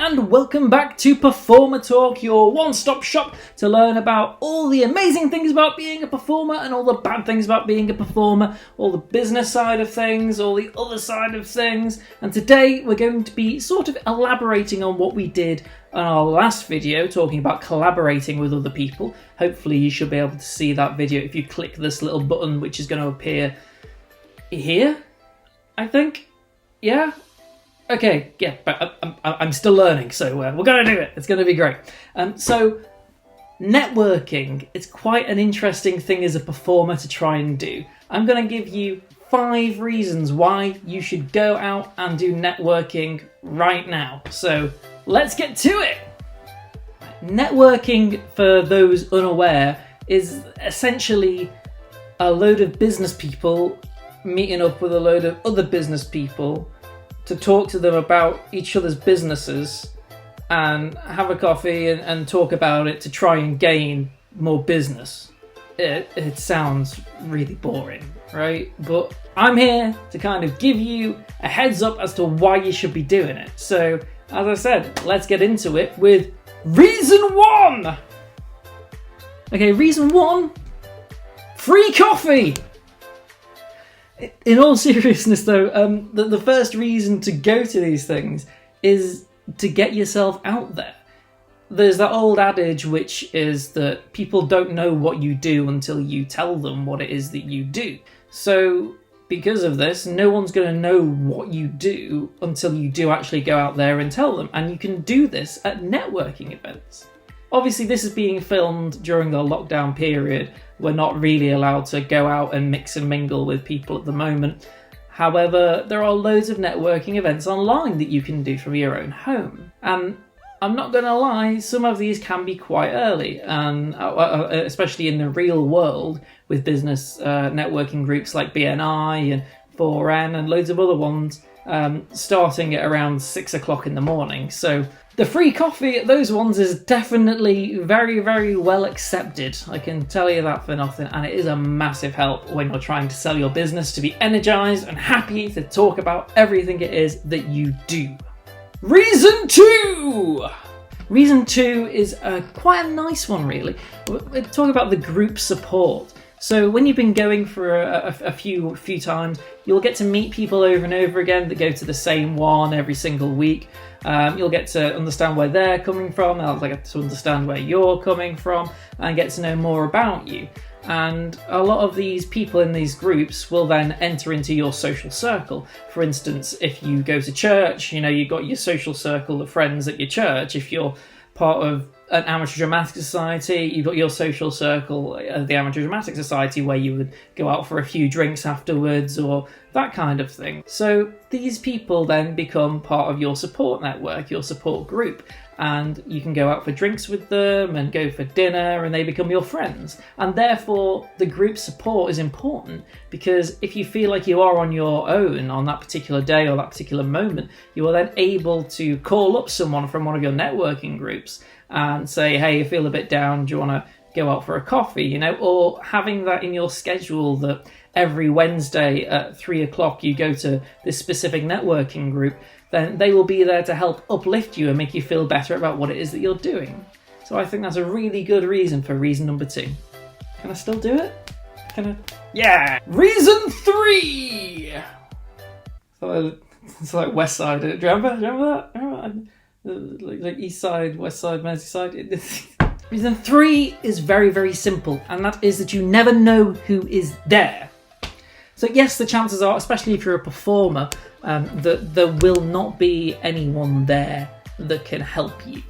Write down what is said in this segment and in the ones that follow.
and welcome back to Performer Talk, your one-stop shop to learn about all the amazing things about being a performer and all the bad things about being a performer, all the business side of things, all the other side of things. And today we're going to be sort of elaborating on what we did on our last video, talking about collaborating with other people. Hopefully you should be able to see that video if you click this little button, which is going to appear here, I think. Yeah? Okay, yeah, but I'm still learning, so we're going to do it. It's going to be great. So, networking, it's quite an interesting thing as a performer to try and do. I'm going to give you 5 reasons why you should go out and do networking right now. So, let's get to it! Networking, for those unaware, is essentially a load of business people meeting up with a load of other business people to talk to them about each other's businesses and have a coffee and talk about it to try and gain more business. It sounds really boring, right? But I'm here to kind of give you a heads up as to why you should be doing it. So, as I said, let's get into it with reason 1! Okay, reason 1, free coffee! In all seriousness though, the first reason to go to these things is to get yourself out there. There's that old adage which is that people don't know what you do until you tell them what it is that you do. So because of this, no one's going to know what you do until you do actually go out there and tell them. And you can do this at networking events. Obviously, this is being filmed during the lockdown period. We're not really allowed to go out and mix and mingle with people at the moment. However, there are loads of networking events online that you can do from your own home. And I'm not going to lie, some of these can be quite early, and especially in the real world with business networking groups like BNI and 4N and loads of other ones, starting at around 6 o'clock in the morning. So the free coffee at those ones is definitely very, very well accepted. I can tell you that for nothing, and it is a massive help when you're trying to sell your business to be energized and happy to talk about everything it is that you do. Reason 2! Reason 2 is quite a nice one, really. We're talking about the group support. So when you've been going for a few times, you'll get to meet people over and over again that go to the same one every single week. You'll get to understand where they're coming from, they'll get to understand where you're coming from, and get to know more about you. And a lot of these people in these groups will then enter into your social circle. For instance, if you go to church, you've got your social circle of friends at your church. If you're part of an amateur dramatic society, you've got your social circle of the amateur dramatic society where you would go out for a few drinks afterwards or that kind of thing. So these people then become part of your support network, your support group, and you can go out for drinks with them and go for dinner and they become your friends. And therefore the group support is important, because if you feel like you are on your own on that particular day or that particular moment, you are then able to call up someone from one of your networking groups and say, hey, you feel a bit down, do you want to go out for a coffee, or having that in your schedule that every Wednesday at 3 o'clock you go to this specific networking group, then they will be there to help uplift you and make you feel better about what it is that you're doing. So I think that's a really good reason for reason number 2. Can I still do it? Can I? Yeah! Reason 3! It's like West Side. Do you remember that? Like East Side, West Side, Merseyside. Reason 3 is very, very simple, and that is that you never know who is there. So yes, the chances are, especially if you're a performer, that there will not be anyone there that can help you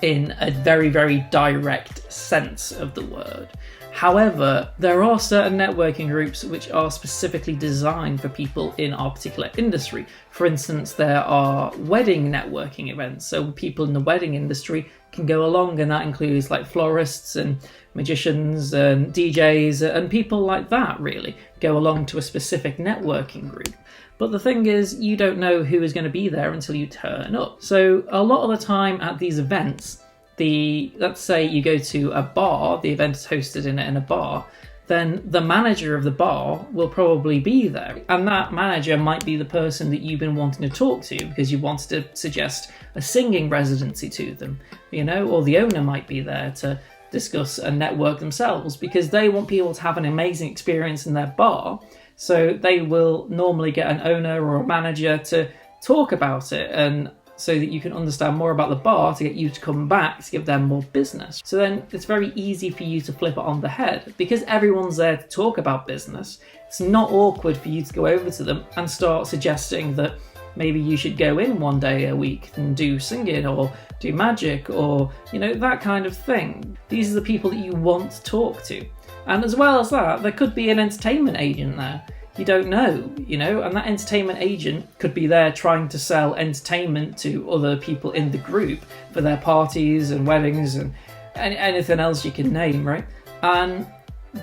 in a very, very direct sense of the word. However, there are certain networking groups which are specifically designed for people in our particular industry. For instance, there are wedding networking events, so people in the wedding industry can go along, and that includes like florists and magicians and DJs and people like that really go along to a specific networking group. But the thing is, you don't know who is going to be there until you turn up. So a lot of the time at these events, let's say you go to a bar, the event is hosted in a bar, then the manager of the bar will probably be there. And that manager might be the person that you've been wanting to talk to because you wanted to suggest a singing residency to them, or the owner might be there to discuss and network themselves because they want people to have an amazing experience in their bar. So they will normally get an owner or a manager to talk about it, and so that you can understand more about the bar to get you to come back to give them more business. So then it's very easy for you to flip it on the head. Because everyone's there to talk about business, it's not awkward for you to go over to them and start suggesting that maybe you should go in one day a week and do singing or do magic or, that kind of thing. These are the people that you want to talk to. And as well as that, there could be an entertainment agent there. You don't know, and that entertainment agent could be there trying to sell entertainment to other people in the group for their parties and weddings and anything else you can name, right? And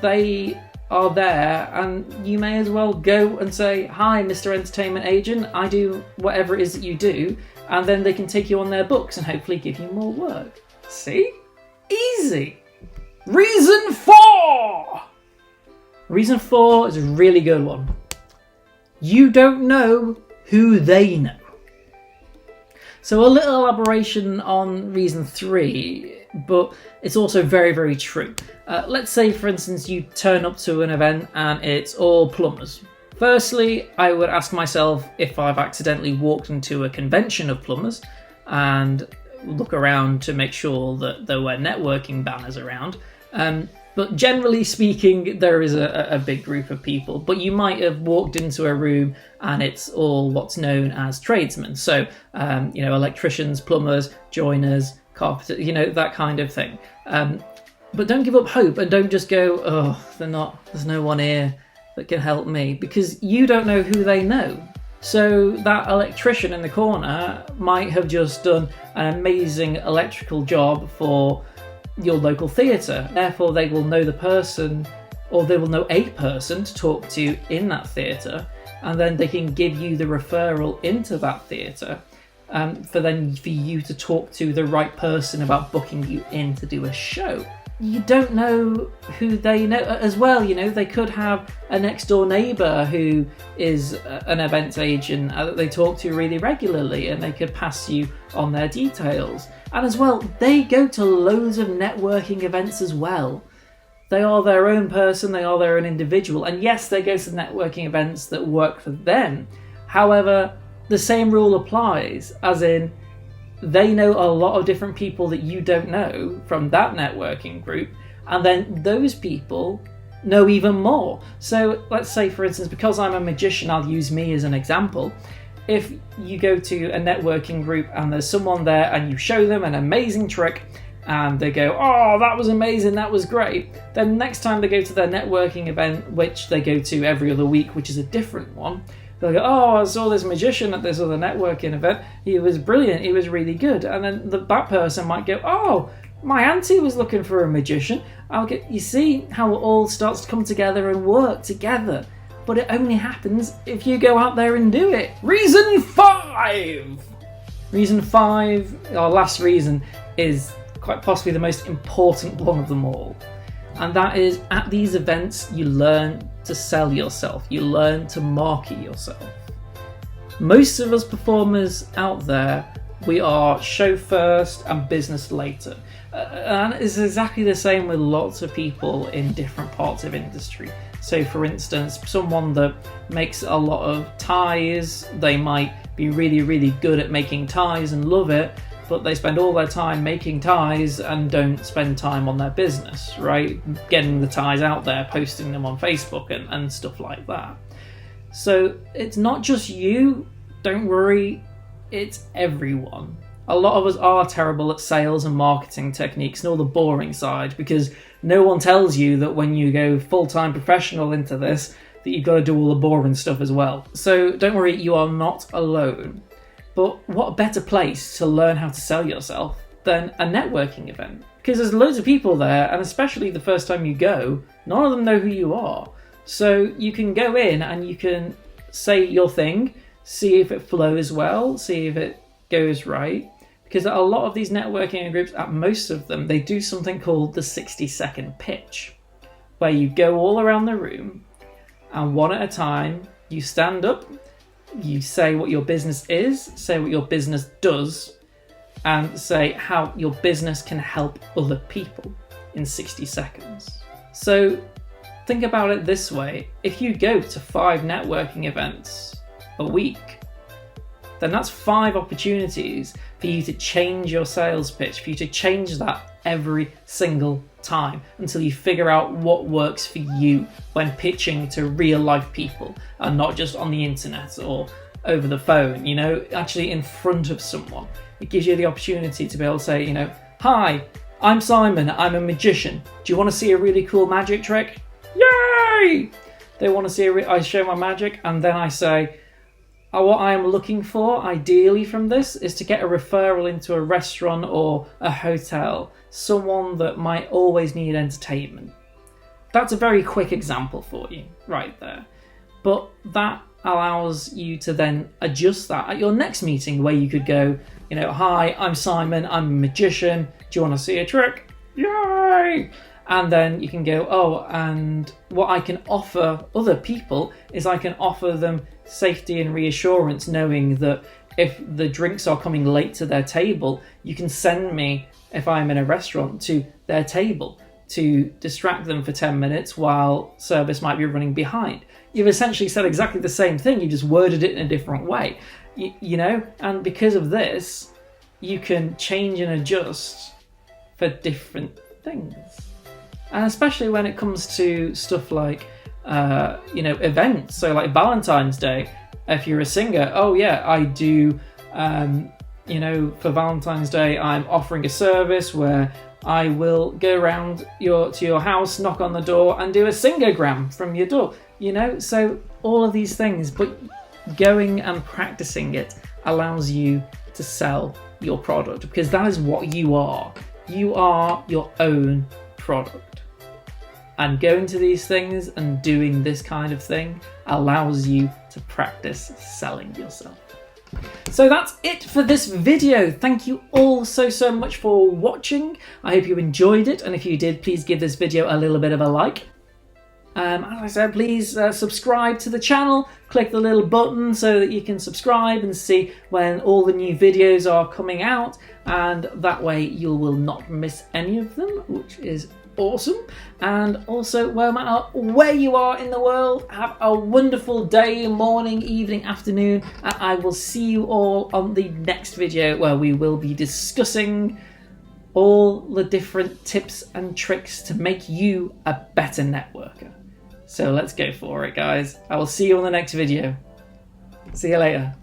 they are there, and you may as well go and say, "Hi, Mr. Entertainment Agent, I do whatever it is that you do," and then they can take you on their books and hopefully give you more work. See? Easy. Reason 4! Reason 4 is a really good one. You don't know who they know. So a little elaboration on reason 3, but it's also very, very true. Let's say, for instance, you turn up to an event and it's all plumbers. Firstly, I would ask myself if I've accidentally walked into a convention of plumbers and look around to make sure that there were networking banners around. But generally speaking, there is a big group of people. But you might have walked into a room and it's all what's known as tradesmen. So, electricians, plumbers, joiners, carpenters, that kind of thing. But don't give up hope and don't just go, there's no one here that can help me, because you don't know who they know. So that electrician in the corner might have just done an amazing electrical job for your local theatre. Therefore, they will know the person, or they will know a person to talk to in that theatre, and then they can give you the referral into that theatre for you to talk to the right person about booking you in to do a show. You don't know who they know as well. They could have a next door neighbour who is an events agent that they talk to really regularly, and they could pass you on their details. And as well, they go to loads of networking events as well. They are their own person, they are their own individual. And yes, they go to networking events that work for them. However, the same rule applies, as in, they know a lot of different people that you don't know from that networking group, and then those people know even more. So let's say, for instance, because I'm a magician, I'll use me as an example. If you go to a networking group and there's someone there and you show them an amazing trick and they go, "Oh, that was amazing, that was great," then next time they go to their networking event, which they go to every other week, which is a different one, they'll go, "Oh, I saw this magician at this other networking event. He was brilliant. He was really good." And then that person might go, "Oh, my auntie was looking for a magician." You see how it all starts to come together and work together. But it only happens if you go out there and do it. Reason 5! Reason 5, our last reason, is quite possibly the most important one of them all. And that is, at these events, you learn to sell yourself. You learn to market yourself. Most of us performers out there, we are show first and business later. And it's exactly the same with lots of people in different parts of industry. So for instance, someone that makes a lot of ties, they might be really, really good at making ties and love it, but they spend all their time making ties and don't spend time on their business, right? Getting the ties out there, posting them on Facebook and stuff like that. So it's not just you, don't worry, it's everyone. A lot of us are terrible at sales and marketing techniques and all the boring side, because no one tells you that when you go full-time professional into this, that you've got to do all the boring stuff as well. So don't worry, you are not alone. But what better place to learn how to sell yourself than a networking event? Because there's loads of people there, and especially the first time you go, none of them know who you are. So you can go in and you can say your thing, see if it flows well, see if it goes right. Because a lot of these networking groups, at most of them, they do something called the 60-second pitch. where you go all around the room and one at a time, you stand up, you say what your business is, say what your business does, and say how your business can help other people in 60 seconds. So think about it this way. If you go to 5 networking events a week, then that's 5 opportunities for you to change your sales pitch, for you to change that every single time until you figure out what works for you when pitching to real life people and not just on the internet or over the phone, actually in front of someone. It gives you the opportunity to be able to say, hi, I'm Simon, I'm a magician. Do you want to see a really cool magic trick? Yay! They want to see I show my magic, and then I say, what I am looking for, ideally from this, is to get a referral into a restaurant or a hotel, someone that might always need entertainment. That's a very quick example for you, right there. But that allows you to then adjust that at your next meeting, where you could go, hi, I'm Simon, I'm a magician, do you want to see a trick? Yay! And then you can go, and what I can offer other people is I can offer them safety and reassurance, knowing that if the drinks are coming late to their table, you can send me, if I'm in a restaurant, to their table to distract them for 10 minutes while service might be running behind. You've essentially said exactly the same thing, you just worded it in a different way, and because of this, you can change and adjust for different things. And especially when it comes to stuff like, events. So like Valentine's Day, if you're a singer, I do, for Valentine's Day, I'm offering a service where I will go around to your house, knock on the door, and do a singergram from your door. So all of these things, but going and practicing it allows you to sell your product, because that is what you are. You are your own product. And going to these things and doing this kind of thing allows you to practice selling yourself. So that's it for this video. Thank you all so much for watching. I hope you enjoyed it, and if you did, please give this video a little bit of a like. As I said, please subscribe to the channel, click the little button so that you can subscribe and see when all the new videos are coming out, and that way you will not miss any of them, which is awesome. And also, no matter where you are in the world, have a wonderful day, morning, evening, afternoon, and I will see you all on the next video, where we will be discussing all the different tips and tricks to make you a better networker. So let's go for it, guys. I will see you on the next video. See you later.